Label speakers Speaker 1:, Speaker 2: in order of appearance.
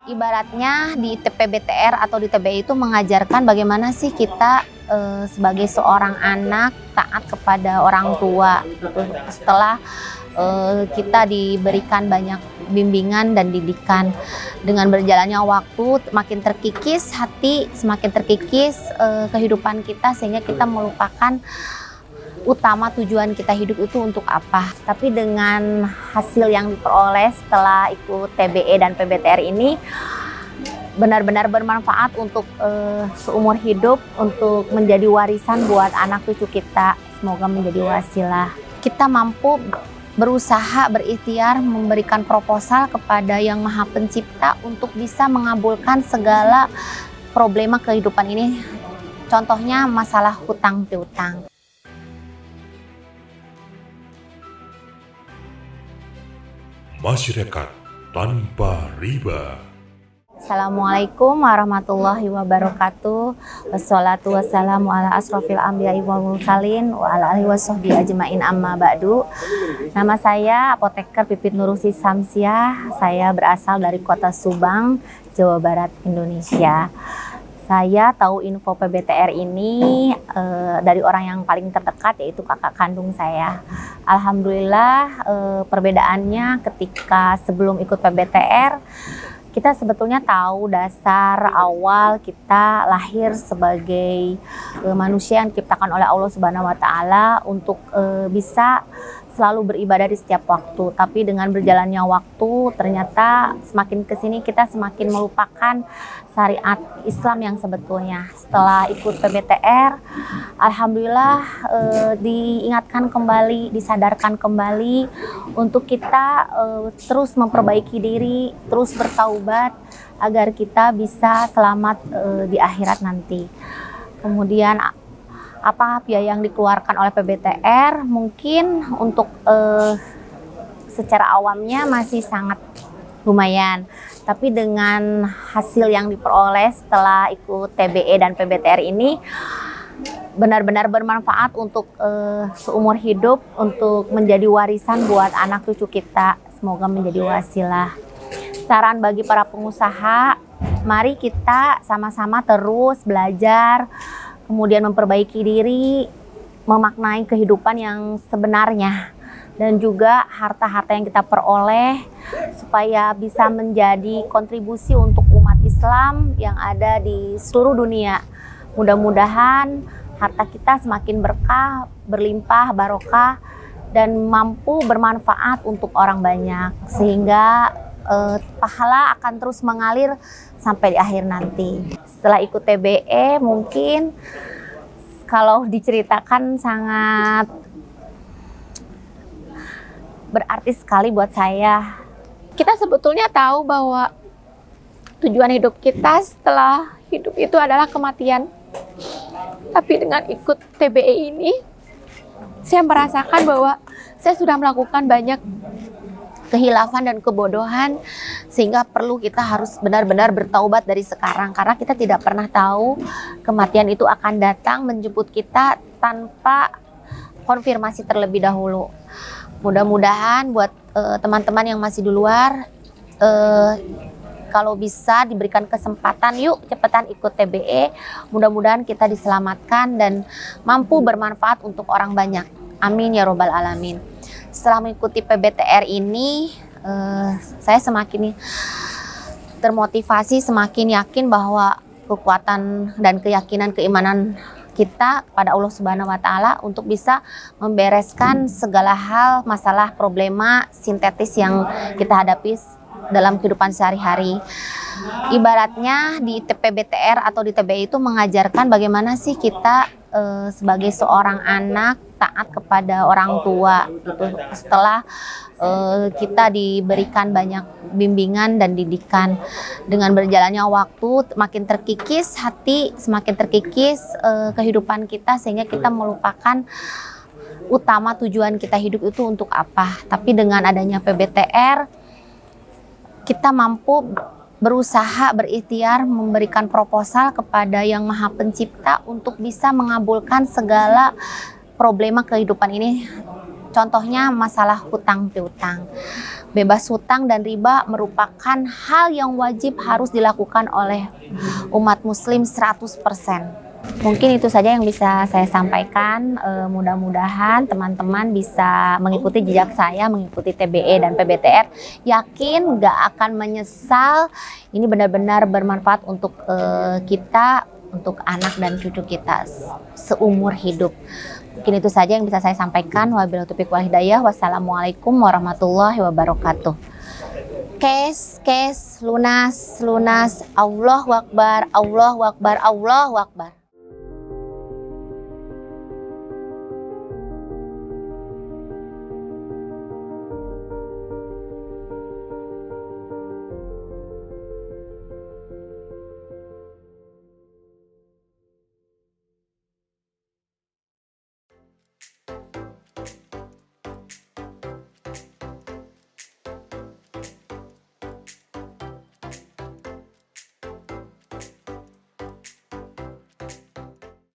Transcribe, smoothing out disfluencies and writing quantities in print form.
Speaker 1: Ibaratnya di PBTR atau di TBI itu mengajarkan bagaimana sih kita sebagai seorang anak taat kepada orang tua gitu. Setelah kita diberikan banyak bimbingan dan didikan, dengan berjalannya waktu makin terkikis hati, semakin terkikis kehidupan kita, sehingga kita melupakan utama tujuan kita hidup itu untuk apa. Tapi dengan hasil yang diperoleh setelah ikut TBE dan PBTR ini benar-benar bermanfaat untuk seumur hidup, untuk menjadi warisan buat anak cucu kita. Semoga menjadi wasilah. Kita mampu berusaha, berikhtiar, memberikan proposal kepada Yang Maha Pencipta untuk bisa mengabulkan segala problema kehidupan ini. Contohnya masalah hutang piutang.
Speaker 2: Masyarakat tanpa riba.
Speaker 1: Assalamualaikum warahmatullahi wabarakatuh. Wassalatu wassalamu ala asrofil anbiya'i wal mursalin wa ala alihi wassohbi ajmain amma ba'du. Nama saya Apoteker Pipit Nurusi Samsiah. Saya berasal dari kota Subang, Jawa Barat, Indonesia. Saya tahu info PBTR ini dari orang yang paling terdekat, yaitu kakak kandung saya. Alhamdulillah perbedaannya ketika sebelum ikut PBTR, kita sebetulnya tahu dasar awal kita lahir sebagai manusia yang diciptakan oleh Allah Subhanahu wa Ta'ala untuk bisa selalu beribadah di setiap waktu. Tapi dengan berjalannya waktu, ternyata semakin kesini kita semakin melupakan syariat Islam yang sebetulnya. Setelah ikut PBTR, alhamdulillah diingatkan kembali, disadarkan kembali untuk kita terus memperbaiki diri, terus bertaubat agar kita bisa selamat di akhirat nanti. Kemudian apa biaya yang dikeluarkan oleh PBTR mungkin untuk secara awamnya masih sangat lumayan, tapi dengan hasil yang diperoleh setelah ikut TBE dan PBTR ini benar-benar bermanfaat untuk seumur hidup, untuk menjadi warisan buat anak cucu kita. Semoga menjadi wasilah. Saran bagi para pengusaha, mari kita sama-sama terus belajar, kemudian memperbaiki diri, memaknai kehidupan yang sebenarnya, dan juga harta-harta yang kita peroleh supaya bisa menjadi kontribusi untuk umat Islam yang ada di seluruh dunia. Mudah-mudahan harta kita semakin berkah, berlimpah, barokah, dan mampu bermanfaat untuk orang banyak, sehingga pahala akan terus mengalir sampai di akhir nanti. Setelah ikut TBE mungkin kalau diceritakan sangat berarti sekali buat saya. Kita sebetulnya tahu bahwa tujuan hidup kita setelah hidup itu adalah kematian. Tapi dengan ikut TBE ini, saya merasakan bahwa saya sudah melakukan banyak kehilafan dan kebodohan, sehingga perlu kita harus benar-benar bertaubat dari sekarang, karena kita tidak pernah tahu kematian itu akan datang menjemput kita tanpa konfirmasi terlebih dahulu. Mudah-mudahan buat teman-teman yang masih di luar, kalau bisa diberikan kesempatan, yuk cepetan ikut TBE. Mudah-mudahan kita diselamatkan dan mampu bermanfaat untuk orang banyak. Amin ya robbal alamin. Setelah mengikuti PBTR ini, saya semakin termotivasi, semakin yakin bahwa kekuatan dan keyakinan keimanan kita pada Allah Subhanahu wa Ta'ala untuk bisa membereskan segala hal, masalah, problema sintetis yang kita hadapi dalam kehidupan sehari-hari. Ibaratnya di PBTR atau di TBI itu mengajarkan bagaimana sih kita sebagai seorang anak taat kepada orang tua gitu. Setelah kita diberikan banyak bimbingan dan didikan, dengan berjalannya waktu makin terkikis hati, semakin terkikis kehidupan kita, sehingga kita melupakan utama tujuan kita hidup itu untuk apa. Tapi dengan adanya PBTR, kita mampu berusaha, berikhtiar, memberikan proposal kepada Yang Maha Pencipta untuk bisa mengabulkan segala problema kehidupan ini. Contohnya masalah hutang piutang. Bebas hutang dan riba merupakan hal yang wajib harus dilakukan oleh umat muslim 100%. Mungkin itu saja yang bisa saya sampaikan. Mudah-mudahan teman-teman bisa mengikuti jejak saya, mengikuti TBE dan PBTR. Yakin gak akan menyesal. Ini benar-benar bermanfaat untuk kita, untuk anak dan cucu kita seumur hidup. Mungkin itu saja yang bisa saya sampaikan. Wabillahi taufiq wal hidayah. Wassalamualaikum warahmatullahi wabarakatuh. Cash, lunas. Allahu Akbar, Allahu Akbar, Allahu Akbar.